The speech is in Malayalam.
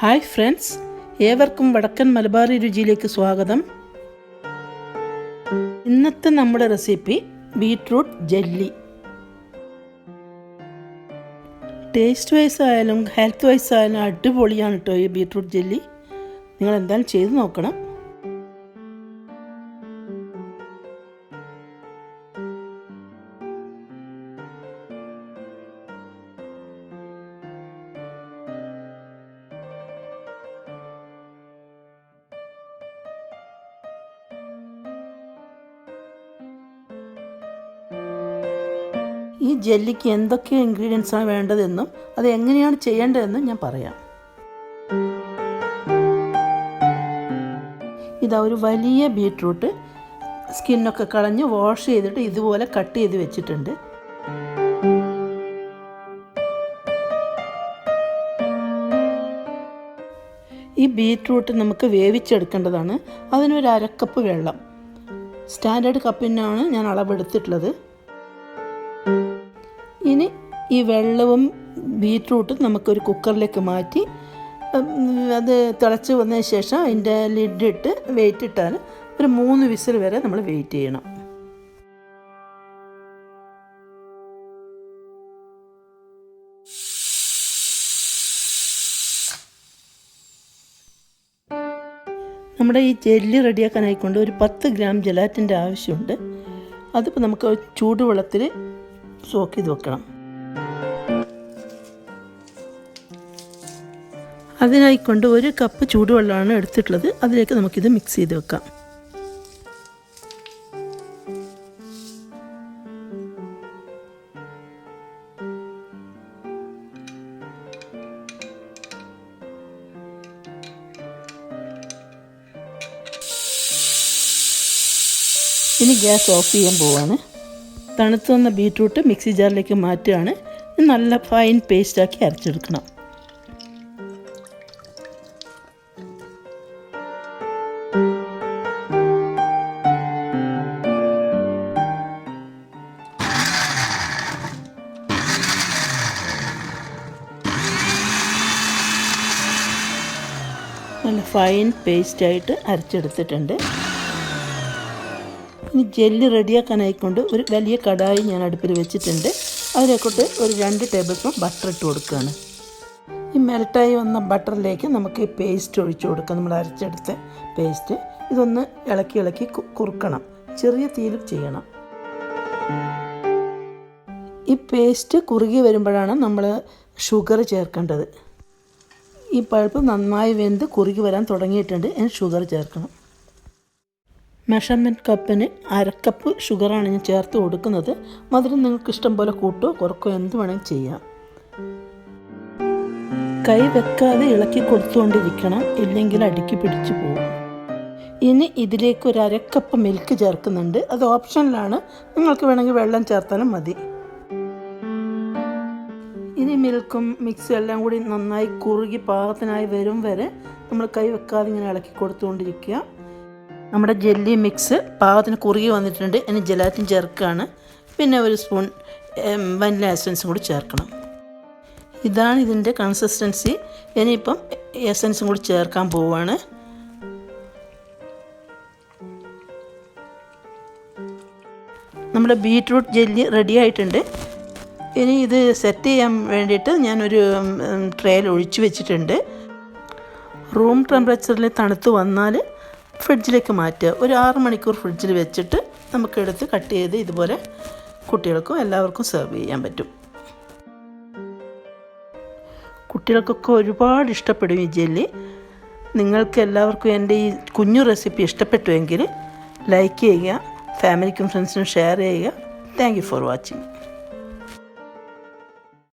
ഹായ് ഫ്രണ്ട്സ്, ഏവർക്കും വടക്കൻ മലബാറി രുചിയിലേക്ക് സ്വാഗതം. ഇന്നത്തെ നമ്മുടെ recipe beetroot jelly. Taste vice ആയാലും ഹെൽത്ത് വൈസ് ആയാലും അടിപൊളിയാണ് കേട്ടോ ഈ ബീട്രൂട്ട് ജെല്ലി. നിങ്ങൾ എന്തായാലും ചെയ്ത് നോക്കണം. ഈ ജെല്ലിക്ക് എന്തൊക്കെ ഇൻഗ്രീഡിയൻസാണ് വേണ്ടതെന്നും അത് എങ്ങനെയാണ് ചെയ്യേണ്ടതെന്നും ഞാൻ പറയാം. ഇതാ ഒരു വലിയ ബീട്രൂട്ട് സ്കിന്നൊക്കെ കളഞ്ഞ് വാഷ് ചെയ്തിട്ട് ഇതുപോലെ കട്ട് ചെയ്ത് വെച്ചിട്ടുണ്ട്. ഈ ബീട്രൂട്ട് നമുക്ക് വേവിച്ചെടുക്കേണ്ടതാണ്. അതിനൊരു അരക്കപ്പ് വെള്ളം, സ്റ്റാൻഡേർഡ് കപ്പിനാണ് ഞാൻ അളവെടുത്തിട്ടുള്ളത്. ഇനി ഈ വെള്ളവും ബീട്രൂട്ടും നമുക്കൊരു കുക്കറിലേക്ക് മാറ്റി അത് തിളച്ച് വന്നതിന് ശേഷം അതിൻ്റെ ലിഡിട്ട് വെയിറ്റ് ഇട്ടാൽ ഒരു 3 വിസിൽ വരെ നമ്മൾ വെയിറ്റ് ചെയ്യണം. നമ്മുടെ ഈ ജെല്ലി റെഡിയാക്കാനായിക്കൊണ്ട് ഒരു 10 ഗ്രാം ജലാറ്റിൻ്റെ ആവശ്യമുണ്ട്. അതിപ്പോൾ നമുക്ക് ചൂടുവെള്ളത്തിൽ സോക്ക് ചെയ്ത് വെക്കണം. അതിനായിക്കൊണ്ട് 1 കപ്പ് ചൂടുവെള്ളമാണ് എടുത്തിട്ടുള്ളത്. അതിലേക്ക് നമുക്കിത് മിക്സ് ചെയ്ത് വെക്കാം. ഇനി ഗ്യാസ് ഓഫ് ചെയ്യാൻ പോവാണ്. തണുത്ത് വന്ന ബീട്രൂട്ട് മിക്സി ജാറിലേക്ക് മാറ്റുകയാണ്. നല്ല ഫൈൻ പേസ്റ്റാക്കി അരച്ചെടുക്കണം. നല്ല ഫൈൻ പേസ്റ്റായിട്ട് അരച്ചെടുത്തിട്ടുണ്ട്. ഇനി ജെല്ലി റെഡിയാക്കാനായിക്കൊണ്ട് ഒരു വലിയ കടായി ഞാൻ അടുപ്പിൽ വെച്ചിട്ടുണ്ട്. അതിലേക്കോട്ട് ഒരു 2 ടേബിൾ സ്പൂൺ ബട്ടർ ഇട്ട് കൊടുക്കുകയാണ്. ഈ മെൽട്ടായി വന്ന ബട്ടറിലേക്ക് നമുക്ക് ഈ പേസ്റ്റ് ഒഴിച്ചു കൊടുക്കാം. നമ്മൾ അരച്ചെടുത്ത പേസ്റ്റ് ഇതൊന്ന് ഇളക്കി കുറുക്കണം. ചെറിയ തീയിൽ ചെയ്യണം. ഈ പേസ്റ്റ് കുറുകി വരുമ്പോഴാണ് നമ്മൾ ഷുഗർ ചേർക്കേണ്ടത്. ഈ പൾപ്പ് നന്നായി വെന്ത് കുറുകി വരാൻ തുടങ്ങിയിട്ടുണ്ട്. ഇനി ഷുഗർ ചേർക്കണം. മെഷർമെൻറ്റ് കപ്പിന് 1/2 കപ്പ് ഷുഗറാണ് ഞാൻ ചേർത്ത് കൊടുക്കുന്നത്. മധുരം നിങ്ങൾക്ക് ഇഷ്ടം പോലെ കൂട്ടോ കുറക്കോ എന്ത് വേണമെങ്കിൽ ചെയ്യാം. കൈ വെക്കാതെ ഇളക്കി കൊടുത്തുകൊണ്ടിരിക്കണം, ഇല്ലെങ്കിൽ അടുക്കി പിടിച്ചു പോകും. ഇനി ഇതിലേക്ക് ഒരു 1/2 കപ്പ് മിൽക്ക് ചേർക്കുന്നുണ്ട്. അത് ഓപ്ഷനിലാണ്, നിങ്ങൾക്ക് വേണമെങ്കിൽ വെള്ളം ചേർത്താലും മതി. ഇനി മിൽക്കും മിക്സും എല്ലാം കൂടി നന്നായി കുറുകി പാകത്തിനായി വരും വരെ നമ്മൾ കൈ വെക്കാതെ ഇങ്ങനെ ഇളക്കി കൊടുത്തുകൊണ്ടിരിക്കുക. നമ്മുടെ ജെല്ലി മിക്സ് പാകത്തിന് കുറുകി വന്നിട്ടുണ്ട്. ഇനി ജലാറ്റിൻ ചേർക്കുകയാണ്. പിന്നെ 1 സ്പൂൺ വനില എസൻസും കൂടി ചേർക്കണം. ഇതാണ് ഇതിൻ്റെ കൺസിസ്റ്റൻസി. ഇനിയിപ്പം എസൻസും കൂടി ചേർക്കാൻ പോവുകയാണ്. നമ്മുടെ ബീട്രൂട്ട് ജെല്ലി റെഡി ആയിട്ടുണ്ട്. ഇനി ഇത് സെറ്റ് ചെയ്യാൻ വേണ്ടിയിട്ട് ഞാനൊരു ട്രേയിൽ ഒഴിച്ച് വെച്ചിട്ടുണ്ട്. റൂം ടെമ്പറേച്ചറിൽ തണുത്ത് വന്നാൽ ഫ്രിഡ്ജിലേക്ക് മാറ്റുക. ഒരു 6 മണിക്കൂർ ഫ്രിഡ്ജിൽ വെച്ചിട്ട് നമുക്കെടുത്ത് കട്ട് ചെയ്ത് ഇതുപോലെ കുട്ടികൾക്കും എല്ലാവർക്കും സെർവ് ചെയ്യാൻ പറ്റും. കുട്ടികൾക്കൊക്കെ ഒരുപാട് ഇഷ്ടപ്പെടും ഈ ജെല്ലി. നിങ്ങൾക്ക് എല്ലാവർക്കും എൻ്റെ ഈ കുഞ്ഞു റെസിപ്പി ഇഷ്ടപ്പെട്ടുവെങ്കിൽ ലൈക്ക് ചെയ്യുക, ഫാമിലിക്കും ഫ്രണ്ട്സിനും ഷെയർ ചെയ്യുക. Thank you for watching.